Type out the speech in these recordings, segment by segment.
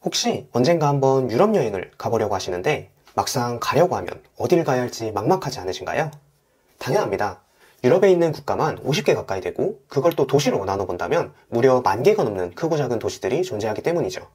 혹시 언젠가 한번 유럽 여행을 가보려고 하시는데 막상 가려고 하면 어딜 가야 할지 막막하지 않으신가요? 당연합니다. 유럽에 있는 국가만 50개 가까이 되고 그걸 또 도시로 나눠본다면 무려 10,000개가 넘는 크고 작은 도시들이 존재하기 때문이죠.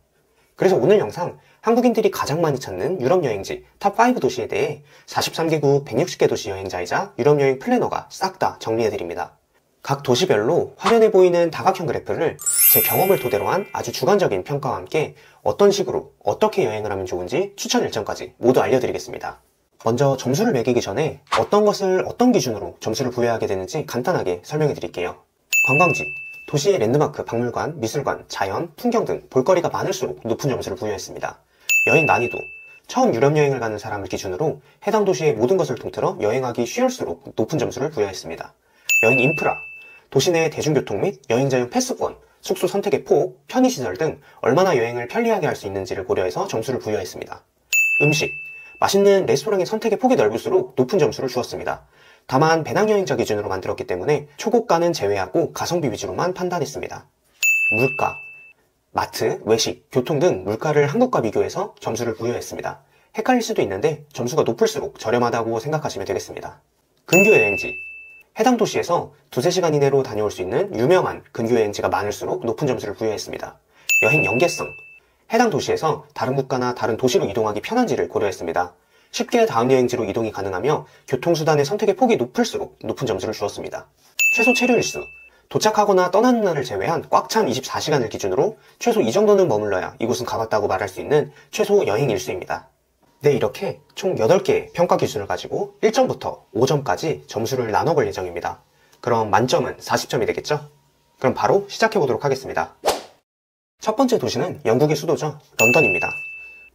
그래서 오늘 영상 한국인들이 가장 많이 찾는 유럽 여행지 탑5 도시에 대해 43개국 160개 도시 여행자이자 유럽 여행 플래너가 싹 다 정리해드립니다. 각 도시별로 화려해 보이는 다각형 그래프를 제 경험을 토대로 한 아주 주관적인 평가와 함께 어떤 식으로 어떻게 여행을 하면 좋은지 추천 일정까지 모두 알려드리겠습니다. 먼저 점수를 매기기 전에 어떤 것을 어떤 기준으로 점수를 부여하게 되는지 간단하게 설명해 드릴게요. 관광지, 도시의 랜드마크, 박물관, 미술관, 자연, 풍경 등 볼거리가 많을수록 높은 점수를 부여했습니다. 여행 난이도, 처음 유럽 여행을 가는 사람을 기준으로 해당 도시의 모든 것을 통틀어 여행하기 쉬울수록 높은 점수를 부여했습니다. 여행 인프라, 도시 내 대중교통 및 여행자용 패스권, 숙소 선택의 폭, 편의시설 등 얼마나 여행을 편리하게 할 수 있는지를 고려해서 점수를 부여했습니다. 음식, 맛있는 레스토랑의 선택의 폭이 넓을수록 높은 점수를 주었습니다. 다만 배낭여행자 기준으로 만들었기 때문에 초고가는 제외하고 가성비 위주로만 판단했습니다. 물가, 마트, 외식, 교통 등 물가를 한국과 비교해서 점수를 부여했습니다. 헷갈릴 수도 있는데 점수가 높을수록 저렴하다고 생각하시면 되겠습니다. 근교 여행지, 해당 도시에서 2-3시간 이내로 다녀올 수 있는 유명한 근교 여행지가 많을수록 높은 점수를 부여했습니다. 여행 연계성, 해당 도시에서 다른 국가나 다른 도시로 이동하기 편한지를 고려했습니다. 쉽게 다음 여행지로 이동이 가능하며 교통수단의 선택의 폭이 높을수록 높은 점수를 주었습니다. 최소 체류일수, 도착하거나 떠나는 날을 제외한 꽉 찬 24시간을 기준으로 최소 이 정도는 머물러야 이곳은 가봤다고 말할 수 있는 최소 여행 일수입니다. 네, 이렇게 총 8개의 평가 기준을 가지고 1점부터 5점까지 점수를 나눠볼 예정입니다. 그럼 만점은 40점이 되겠죠? 그럼 바로 시작해보도록 하겠습니다. 첫 번째 도시는 영국의 수도죠. 런던입니다.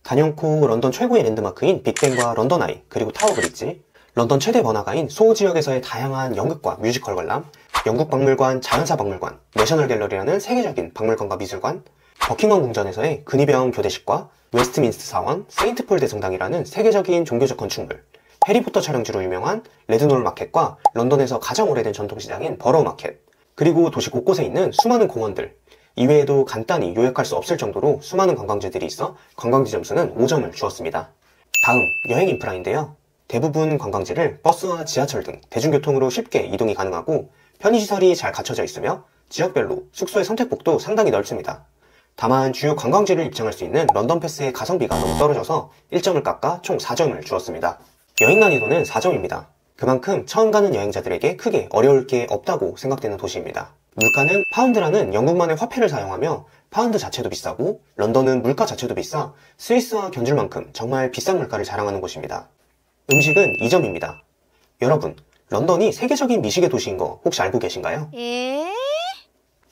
단연코 런던 최고의 랜드마크인 빅벤과 런던 아이, 그리고 타워 브릿지, 런던 최대 번화가인 소호 지역에서의 다양한 연극과 뮤지컬 관람, 영국 박물관, 자연사 박물관, 내셔널 갤러리라는 세계적인 박물관과 미술관, 버킹엄 궁전에서의 근위병 교대식과 웨스트민스터 사원, 세인트폴 대성당이라는 세계적인 종교적 건축물, 해리포터 촬영지로 유명한 레드놀 마켓과 런던에서 가장 오래된 전통시장인 버러우 마켓, 그리고 도시 곳곳에 있는 수많은 공원들, 이외에도 간단히 요약할 수 없을 정도로 수많은 관광지들이 있어 관광지 점수는 5점을 주었습니다. 다음, 여행 인프라인데요. 대부분 관광지를 버스와 지하철 등 대중교통으로 쉽게 이동이 가능하고 편의시설이 잘 갖춰져 있으며 지역별로 숙소의 선택폭도 상당히 넓습니다. 다만 주요 관광지를 입장할 수 있는 런던 패스의 가성비가 너무 떨어져서 1점을 깎아 총 4점을 주었습니다. 여행 난이도는 4점입니다. 그만큼 처음 가는 여행자들에게 크게 어려울 게 없다고 생각되는 도시입니다. 물가는 파운드라는 영국만의 화폐를 사용하며 파운드 자체도 비싸고 런던은 물가 자체도 비싸 스위스와 견줄 만큼 정말 비싼 물가를 자랑하는 곳입니다. 음식은 2점입니다. 여러분, 런던이 세계적인 미식의 도시인 거 혹시 알고 계신가요?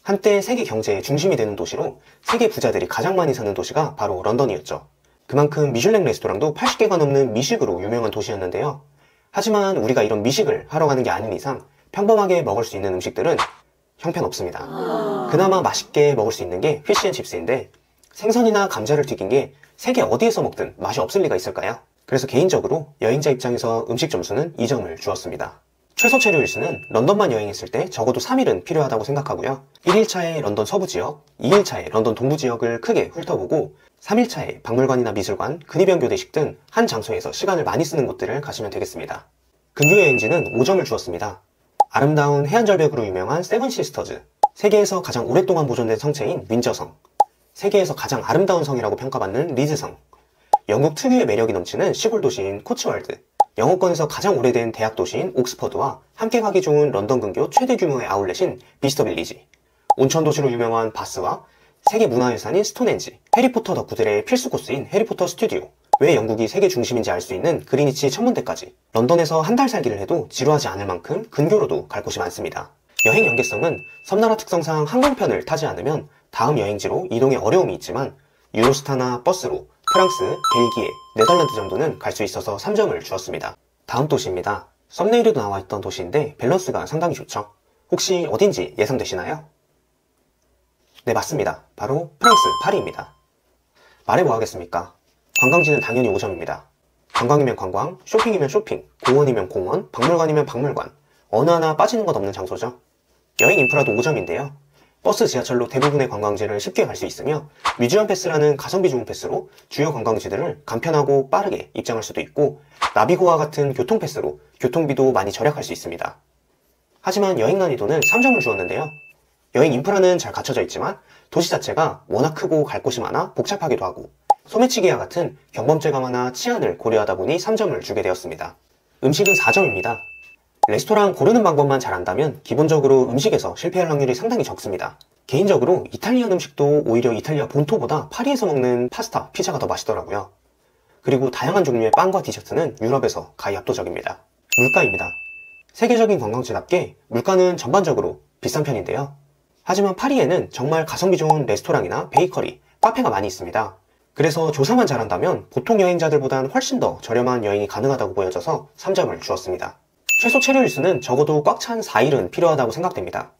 한때 세계 경제의 중심이 되는 도시로 세계 부자들이 가장 많이 사는 도시가 바로 런던이었죠. 그만큼 미슐랭 레스토랑도 80개가 넘는 미식으로 유명한 도시였는데요. 하지만 우리가 이런 미식을 하러 가는 게 아닌 이상 평범하게 먹을 수 있는 음식들은 형편없습니다. 그나마 맛있게 먹을 수 있는 게 피쉬앤칩스인데 생선이나 감자를 튀긴 게 세계 어디에서 먹든 맛이 없을 리가 있을까요? 그래서 개인적으로 여행자 입장에서 음식 점수는 2점을 주었습니다. 최소 체류일수는 런던만 여행했을 때 적어도 3일은 필요하다고 생각하고요. 1일차에 런던 서부지역, 2일차에 런던 동부지역을 크게 훑어보고 3일차에 박물관이나 미술관, 근위병 교대식 등 한 장소에서 시간을 많이 쓰는 곳들을 가시면 되겠습니다. 근교 여행지는 5점을 주었습니다. 아름다운 해안절벽으로 유명한 세븐시스터즈, 세계에서 가장 오랫동안 보존된 성체인 윈저성, 세계에서 가장 아름다운 성이라고 평가받는 리즈성, 영국 특유의 매력이 넘치는 시골 도시인 코츠월드, 영어권에서 가장 오래된 대학 도시인 옥스퍼드와 함께 가기 좋은 런던 근교 최대 규모의 아울렛인 비스터 빌리지, 온천 도시로 유명한 바스와 세계 문화유산인 스톤헨지, 해리포터 덕후들의 필수 코스인 해리포터 스튜디오, 왜 영국이 세계 중심인지 알 수 있는 그리니치 천문대까지 런던에서 한 달 살기를 해도 지루하지 않을 만큼 근교로도 갈 곳이 많습니다. 여행 연계성은 섬나라 특성상 항공편을 타지 않으면 다음 여행지로 이동에 어려움이 있지만 유로스타나 버스로 프랑스, 벨기에, 네덜란드 정도는 갈 수 있어서 3점을 주었습니다. 다음 도시입니다. 썸네일에도 나와 있던 도시인데 밸런스가 상당히 좋죠. 혹시 어딘지 예상되시나요? 네, 맞습니다. 바로 프랑스 파리입니다. 말해 뭐 하겠습니까? 관광지는 당연히 5점입니다. 관광이면 관광, 쇼핑이면 쇼핑, 공원이면 공원, 박물관이면 박물관, 어느 하나 빠지는 것 없는 장소죠. 여행 인프라도 5점인데요. 버스, 지하철로 대부분의 관광지를 쉽게 갈 수 있으며 뮤지엄 패스라는 가성비 좋은 패스로 주요 관광지들을 간편하고 빠르게 입장할 수도 있고 나비고와 같은 교통 패스로 교통비도 많이 절약할 수 있습니다. 하지만 여행 난이도는 3점을 주었는데요. 여행 인프라는 잘 갖춰져 있지만 도시 자체가 워낙 크고 갈 곳이 많아 복잡하기도 하고 소매치기와 같은 경범죄가 많아 치안을 고려하다 보니 3점을 주게 되었습니다. 음식은 4점입니다. 레스토랑 고르는 방법만 잘 안다면 기본적으로 음식에서 실패할 확률이 상당히 적습니다. 개인적으로 이탈리안 음식도 오히려 이탈리아 본토보다 파리에서 먹는 파스타, 피자가 더 맛있더라고요. 그리고 다양한 종류의 빵과 디저트는 유럽에서 가히 압도적입니다. 물가입니다. 세계적인 관광지답게 물가는 전반적으로 비싼 편인데요. 하지만 파리에는 정말 가성비 좋은 레스토랑이나 베이커리, 카페가 많이 있습니다. 그래서 조사만 잘한다면 보통 여행자들보단 훨씬 더 저렴한 여행이 가능하다고 보여져서 3점을 주었습니다. 최소 체류 일수는 적어도 꽉 찬 4일은 필요하다고 생각됩니다.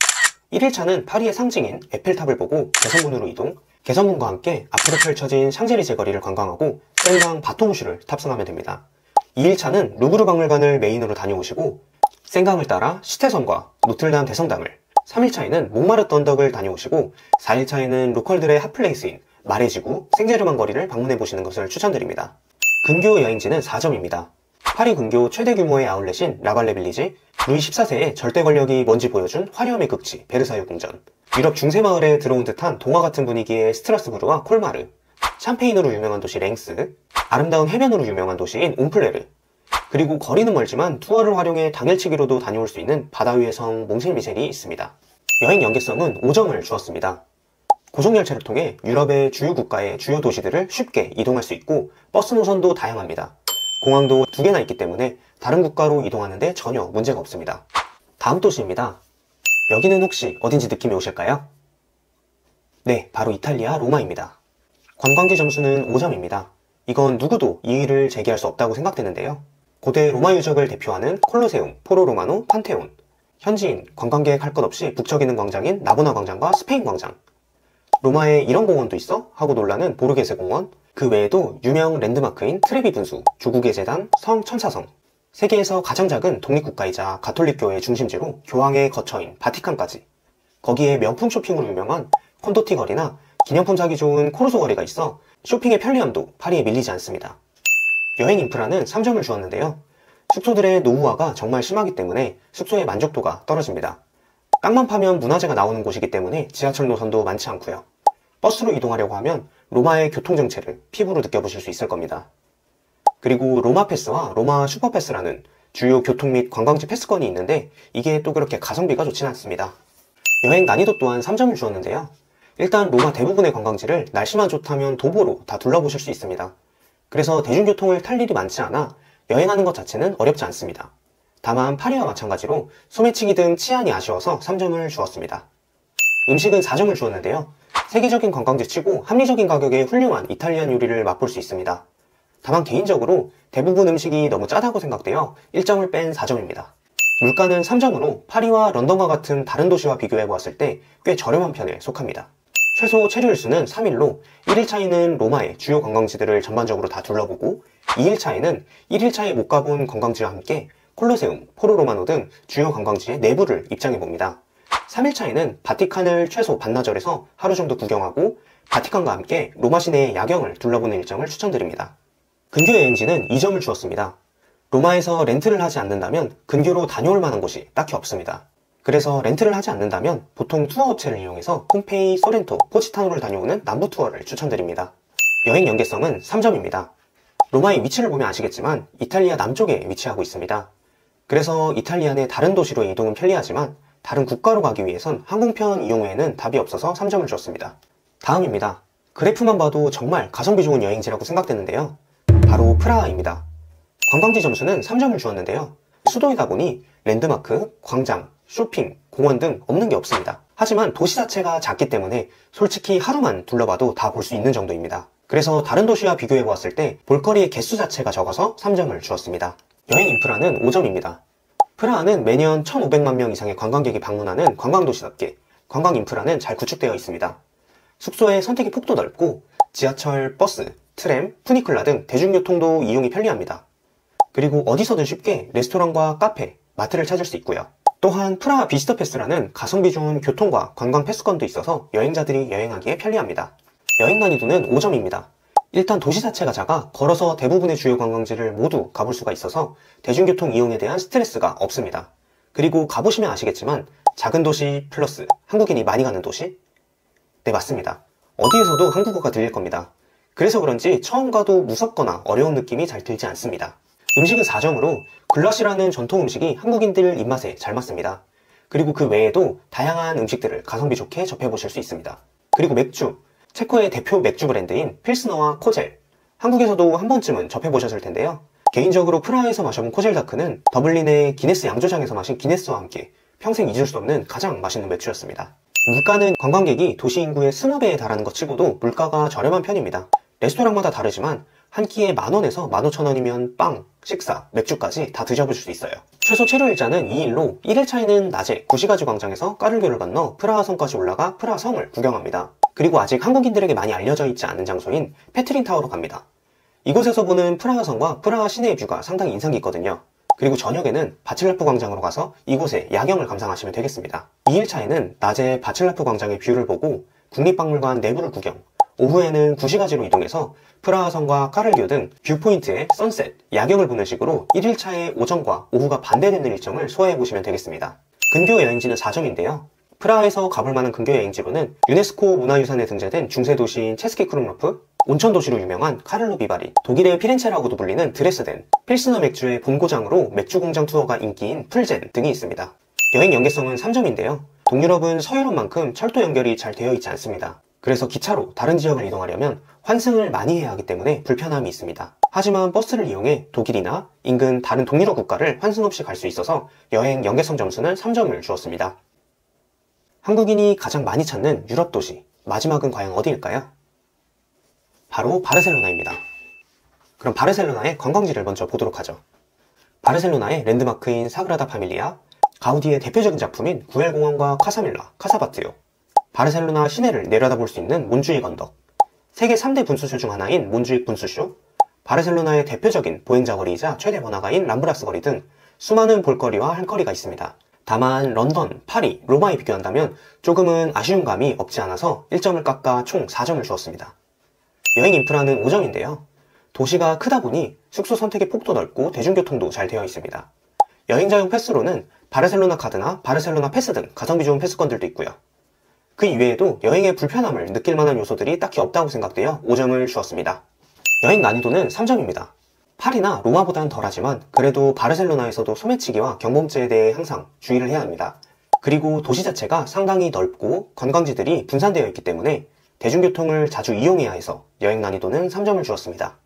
1일차는 파리의 상징인 에펠탑을 보고 개선문으로 이동, 개선문과 함께 앞으로 펼쳐진 샹젤리제 거리를 관광하고 센강 바토무슈를 탑승하면 됩니다. 2일차는 루브르 박물관을 메인으로 다녀오시고 센강을 따라 시태섬과 노틀담 대성당을, 3일차에는 몽마르트 언덕을 다녀오시고 4일차에는 로컬들의 핫플레이스인 마레지구, 생제르만 거리를 방문해보시는 것을 추천드립니다. 근교 여행지는 4점입니다. 파리 근교 최대 규모의 아울렛인 라발레 빌리지, 루이 14세의 절대 권력이 뭔지 보여준 화려함의 극치 베르사유 궁전, 유럽 중세마을에 들어온 듯한 동화 같은 분위기의 스트라스부르와 콜마르, 샴페인으로 유명한 도시 랭스, 아름다운 해변으로 유명한 도시인 옹플레르, 그리고 거리는 멀지만 투어를 활용해 당일치기로도 다녀올 수 있는 바다 위의 성 몽셀미셸이 있습니다. 여행 연계성은 5점을 주었습니다. 고속열차를 통해 유럽의 주요 국가의 주요 도시들을 쉽게 이동할 수 있고 버스 노선도 다양합니다. 공항도 2개나 있기 때문에 다른 국가로 이동하는데 전혀 문제가 없습니다. 다음 도시입니다. 여기는 혹시 어딘지 느낌이 오실까요? 네, 바로 이탈리아 로마입니다. 관광지 점수는 5점입니다. 이건 누구도 이의를 제기할 수 없다고 생각되는데요. 고대 로마 유적을 대표하는 콜로세움, 포로 로마노, 판테온, 현지인, 관광객 할 것 없이 북적이는 광장인 나보나 광장과 스페인 광장, 로마에 이런 공원도 있어? 하고 놀라는 보르게세 공원, 그 외에도 유명 랜드마크인 트레비 분수, 조국의 재단, 성 천사성, 세계에서 가장 작은 독립국가이자 가톨릭교의 중심지로 교황의 거처인 바티칸까지, 거기에 명품 쇼핑으로 유명한 콘도티 거리나 기념품 사기 좋은 코르소 거리가 있어 쇼핑의 편리함도 파리에 밀리지 않습니다. 여행 인프라는 3점을 주었는데요. 숙소들의 노후화가 정말 심하기 때문에 숙소의 만족도가 떨어집니다. 땅만 파면 문화재가 나오는 곳이기 때문에 지하철 노선도 많지 않고요. 버스로 이동하려고 하면 로마의 교통정체를 피부로 느껴보실 수 있을 겁니다. 그리고 로마 패스와 로마 슈퍼패스라는 주요 교통 및 관광지 패스권이 있는데 이게 또 그렇게 가성비가 좋진 않습니다. 여행 난이도 또한 3점을 주었는데요. 일단 로마 대부분의 관광지를 날씨만 좋다면 도보로 다 둘러보실 수 있습니다. 그래서 대중교통을 탈 일이 많지 않아 여행하는 것 자체는 어렵지 않습니다. 다만 파리와 마찬가지로 소매치기 등 치안이 아쉬워서 3점을 주었습니다. 음식은 4점을 주었는데요. 세계적인 관광지 치고 합리적인 가격에 훌륭한 이탈리안 요리를 맛볼 수 있습니다. 다만 개인적으로 대부분 음식이 너무 짜다고 생각되어 1점을 뺀 4점입니다. 물가는 3점으로 파리와 런던과 같은 다른 도시와 비교해보았을 때 꽤 저렴한 편에 속합니다. 최소 체류일수는 3일로 1일차에는 로마의 주요 관광지들을 전반적으로 다 둘러보고 2일차에는 1일차에 못 가본 관광지와 함께 콜로세움, 포로 로마노 등 주요 관광지의 내부를 입장해봅니다. 3일차에는 바티칸을 최소 반나절에서 하루 정도 구경하고 바티칸과 함께 로마 시내의 야경을 둘러보는 일정을 추천드립니다. 근교 여행지는 2점을 주었습니다. 로마에서 렌트를 하지 않는다면 근교로 다녀올 만한 곳이 딱히 없습니다. 그래서 렌트를 하지 않는다면 보통 투어업체를 이용해서 폼페이, 소렌토, 포치타노를 다녀오는 남부 투어를 추천드립니다. 여행 연계성은 3점입니다. 로마의 위치를 보면 아시겠지만 이탈리아 남쪽에 위치하고 있습니다. 그래서 이탈리아 내 다른 도시로 이동은 편리하지만 다른 국가로 가기 위해선 항공편 이용 외에는 답이 없어서 3점을 줬습니다. 다음입니다. 그래프만 봐도 정말 가성비 좋은 여행지라고 생각되는데요. 바로 프라하입니다. 관광지 점수는 3점을 주었는데요. 수도이다 보니 랜드마크, 광장, 쇼핑, 공원 등 없는 게 없습니다. 하지만 도시 자체가 작기 때문에 솔직히 하루만 둘러봐도 다 볼 수 있는 정도입니다. 그래서 다른 도시와 비교해보았을 때 볼거리의 개수 자체가 적어서 3점을 주었습니다. 여행 인프라는 5점입니다. 프라하는 매년 1,500만 명 이상의 관광객이 방문하는 관광도시답게 관광 인프라는 잘 구축되어 있습니다. 숙소의 선택의 폭도 넓고 지하철, 버스, 트램, 푸니클라 등 대중교통도 이용이 편리합니다. 그리고 어디서든 쉽게 레스토랑과 카페, 마트를 찾을 수 있고요. 또한 프라하 비지터 패스라는 가성비 좋은 교통과 관광 패스권도 있어서 여행자들이 여행하기에 편리합니다. 여행 난이도는 5점입니다. 일단 도시 자체가 작아 걸어서 대부분의 주요 관광지를 모두 가볼 수가 있어서 대중교통 이용에 대한 스트레스가 없습니다. 그리고 가보시면 아시겠지만 작은 도시 플러스 한국인이 많이 가는 도시? 네, 맞습니다. 어디에서도 한국어가 들릴 겁니다. 그래서 그런지 처음 가도 무섭거나 어려운 느낌이 잘 들지 않습니다. 음식은 4점으로 굴라시라는 전통 음식이 한국인들 입맛에 잘 맞습니다. 그리고 그 외에도 다양한 음식들을 가성비 좋게 접해보실 수 있습니다. 그리고 맥주, 체코의 대표 맥주 브랜드인 필스너와 코젤, 한국에서도 한 번쯤은 접해보셨을 텐데요. 개인적으로 프라하에서 마셔본 코젤 다크는 더블린의 기네스 양조장에서 마신 기네스와 함께 평생 잊을 수 없는 가장 맛있는 맥주였습니다. 물가는 관광객이 도시 인구의 20배에 달하는 것 치고도 물가가 저렴한 편입니다. 레스토랑마다 다르지만 한 끼에 10,000원에서 15,000원이면 빵, 식사, 맥주까지 다 드셔보실 수 있어요. 최소 체류 일자는 2일로 1일차에는 낮에 구시가지 광장에서 까를교를 건너 프라하 성까지 올라가 프라하 성을 구경합니다. 그리고 아직 한국인들에게 많이 알려져 있지 않은 장소인 페트린 타워로 갑니다. 이곳에서 보는 프라하 성과 프라하 시내의 뷰가 상당히 인상 깊거든요. 그리고 저녁에는 바칠라프 광장으로 가서 이곳의 야경을 감상하시면 되겠습니다. 2일차에는 낮에 바칠라프 광장의 뷰를 보고 국립박물관 내부를 구경, 오후에는 구시가지로 이동해서 프라하 성과 까를교 등 뷰포인트의 선셋, 야경을 보는 식으로 1일차의 오전과 오후가 반대되는 일정을 소화해보시면 되겠습니다. 근교 여행지는 4점인데요. 프라하에서 가볼 만한 근교 여행지로는 유네스코 문화유산에 등재된 중세 도시인 체스키 크룸로프, 온천 도시로 유명한 카를로 비바리, 독일의 피렌체라고도 불리는 드레스덴, 필스너 맥주의 본고장으로 맥주 공장 투어가 인기인 풀젠 등이 있습니다. 여행 연계성은 3점인데요. 동유럽은 서유럽만큼 철도 연결이 잘 되어 있지 않습니다. 그래서 기차로 다른 지역을 이동하려면 환승을 많이 해야 하기 때문에 불편함이 있습니다. 하지만 버스를 이용해 독일이나 인근 다른 동유럽 국가를 환승 없이 갈 수 있어서 여행 연계성 점수는 3점을 주었습니다. 한국인이 가장 많이 찾는 유럽 도시, 마지막은 과연 어디일까요? 바로 바르셀로나입니다. 그럼 바르셀로나의 관광지를 먼저 보도록 하죠. 바르셀로나의 랜드마크인 사그라다 파밀리아, 가우디의 대표적인 작품인 구엘공원과 카사밀라, 카사바트요, 바르셀로나 시내를 내려다볼 수 있는 몬주익 언덕, 세계 3대 분수쇼 중 하나인 몬주익 분수쇼, 바르셀로나의 대표적인 보행자 거리이자 최대 번화가인 람브라스 거리 등 수많은 볼거리와 할 거리가 있습니다. 다만 런던, 파리, 로마에 비교한다면 조금은 아쉬운 감이 없지 않아서 1점을 깎아 총 4점을 주었습니다. 여행 인프라는 5점인데요. 도시가 크다 보니 숙소 선택의 폭도 넓고 대중교통도 잘 되어 있습니다. 여행자용 패스로는 바르셀로나 카드나 바르셀로나 패스 등 가성비 좋은 패스권들도 있고요. 그 이외에도 여행의 불편함을 느낄 만한 요소들이 딱히 없다고 생각되어 5점을 주었습니다. 여행 난이도는 3점입니다. 파리나 로마보다는 덜하지만 그래도 바르셀로나에서도 소매치기와 경범죄에 대해 항상 주의를 해야 합니다. 그리고 도시 자체가 상당히 넓고 관광지들이 분산되어 있기 때문에 대중교통을 자주 이용해야 해서 여행 난이도는 3점을 주었습니다.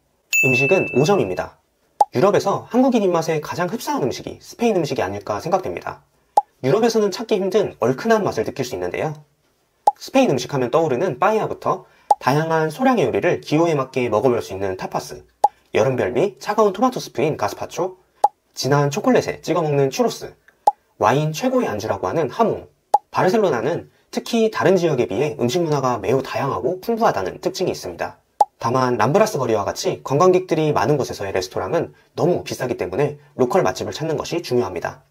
음식은 5점입니다. 유럽에서 한국인 입맛에 가장 흡사한 음식이 스페인 음식이 아닐까 생각됩니다. 유럽에서는 찾기 힘든 얼큰한 맛을 느낄 수 있는데요. 스페인 음식하면 떠오르는 빠에야부터 다양한 소량의 요리를 기호에 맞게 먹어볼 수 있는 타파스, 여름별미 차가운 토마토 스프인 가스파초, 진한 초콜릿에 찍어 먹는 추로스, 와인 최고의 안주라고 하는 하몽. 바르셀로나는 특히 다른 지역에 비해 음식 문화가 매우 다양하고 풍부하다는 특징이 있습니다. 다만 람브라스 거리와 같이 관광객들이 많은 곳에서의 레스토랑은 너무 비싸기 때문에 로컬 맛집을 찾는 것이 중요합니다.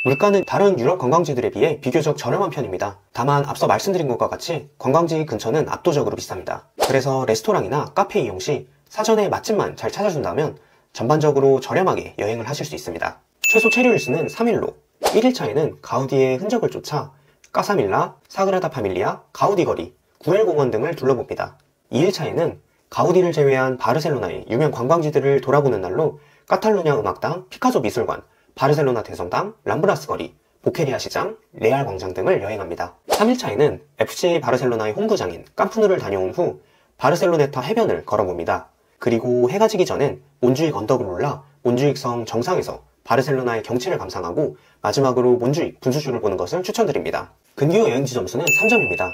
물가는 다른 유럽 관광지들에 비해 비교적 저렴한 편입니다. 다만 앞서 말씀드린 것과 같이 관광지 근처는 압도적으로 비쌉니다. 그래서 레스토랑이나 카페 이용 시 사전에 맛집만 잘 찾아준다면 전반적으로 저렴하게 여행을 하실 수 있습니다. 최소 체류 일수는 3일로 1일차에는 가우디의 흔적을 쫓아 까사밀라, 사그라다 파밀리아, 가우디 거리, 구엘공원 등을 둘러봅니다. 2일차에는 가우디를 제외한 바르셀로나의 유명 관광지들을 돌아보는 날로 카탈루냐 음악당, 피카소 미술관, 바르셀로나 대성당, 람브라스 거리, 보케리아 시장, 레알 광장 등을 여행합니다. 3일차에는 FC 바르셀로나의 홈구장인 캄프누를 다녀온 후 바르셀로네타 해변을 걸어봅니다. 그리고 해가 지기 전엔 몬주익 언덕을 올라 몬주익 성 정상에서 바르셀로나의 경치를 감상하고 마지막으로 몬주익 분수쇼를 보는 것을 추천드립니다. 근교 여행지 점수는 3점입니다.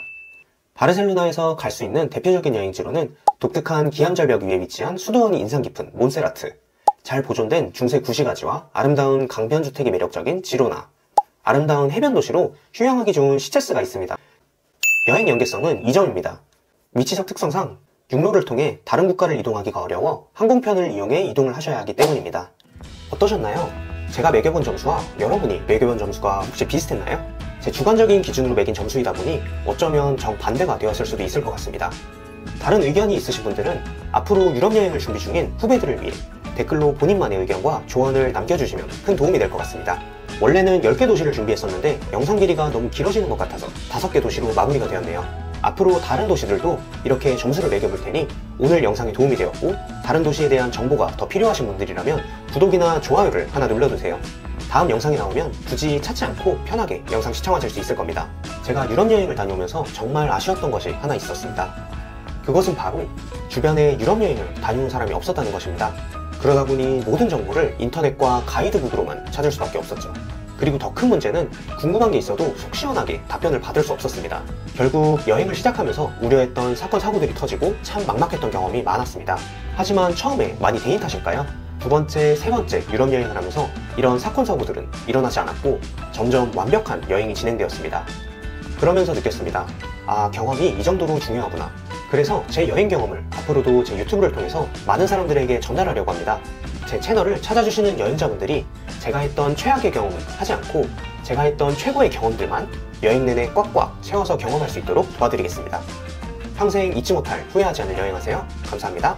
바르셀로나에서 갈 수 있는 대표적인 여행지로는 독특한 기암절벽 위에 위치한 수도원이 인상 깊은 몬세라트, 잘 보존된 중세 구시가지와 아름다운 강변주택이 매력적인 지로나, 아름다운 해변 도시로 휴양하기 좋은 시체스가 있습니다. 여행 연계성은 2점입니다. 위치적 특성상 육로를 통해 다른 국가를 이동하기가 어려워 항공편을 이용해 이동을 하셔야 하기 때문입니다. 어떠셨나요? 제가 매겨본 점수와 여러분이 매겨본 점수가 혹시 비슷했나요? 제 주관적인 기준으로 매긴 점수이다 보니 어쩌면 정반대가 되었을 수도 있을 것 같습니다. 다른 의견이 있으신 분들은 앞으로 유럽 여행을 준비 중인 후배들을 위해 댓글로 본인만의 의견과 조언을 남겨주시면 큰 도움이 될 것 같습니다. 원래는 10개 도시를 준비했었는데 영상 길이가 너무 길어지는 것 같아서 5개 도시로 마무리가 되었네요. 앞으로 다른 도시들도 이렇게 점수를 매겨볼 테니 오늘 영상이 도움이 되었고 다른 도시에 대한 정보가 더 필요하신 분들이라면 구독이나 좋아요를 하나 눌러두세요. 다음 영상이 나오면 굳이 찾지 않고 편하게 영상 시청하실 수 있을 겁니다. 제가 유럽 여행을 다녀오면서 정말 아쉬웠던 것이 하나 있었습니다. 그것은 바로 주변에 유럽 여행을 다녀온 사람이 없었다는 것입니다. 그러다 보니 모든 정보를 인터넷과 가이드북으로만 찾을 수밖에 없었죠. 그리고 더 큰 문제는 궁금한 게 있어도 속 시원하게 답변을 받을 수 없었습니다. 결국 여행을 시작하면서 우려했던 사건 사고들이 터지고 참 막막했던 경험이 많았습니다. 하지만 처음에 많이 개인 탓일까요? 두 번째, 세 번째 유럽 여행을 하면서 이런 사건 사고들은 일어나지 않았고 점점 완벽한 여행이 진행되었습니다. 그러면서 느꼈습니다. 아, 경험이 이 정도로 중요하구나. 그래서 제 여행 경험을 앞으로도 제 유튜브를 통해서 많은 사람들에게 전달하려고 합니다. 제 채널을 찾아주시는 여행자분들이 제가 했던 최악의 경험은 하지 않고 제가 했던 최고의 경험들만 여행 내내 꽉꽉 채워서 경험할 수 있도록 도와드리겠습니다. 평생 잊지 못할 후회하지 않을 여행하세요. 감사합니다.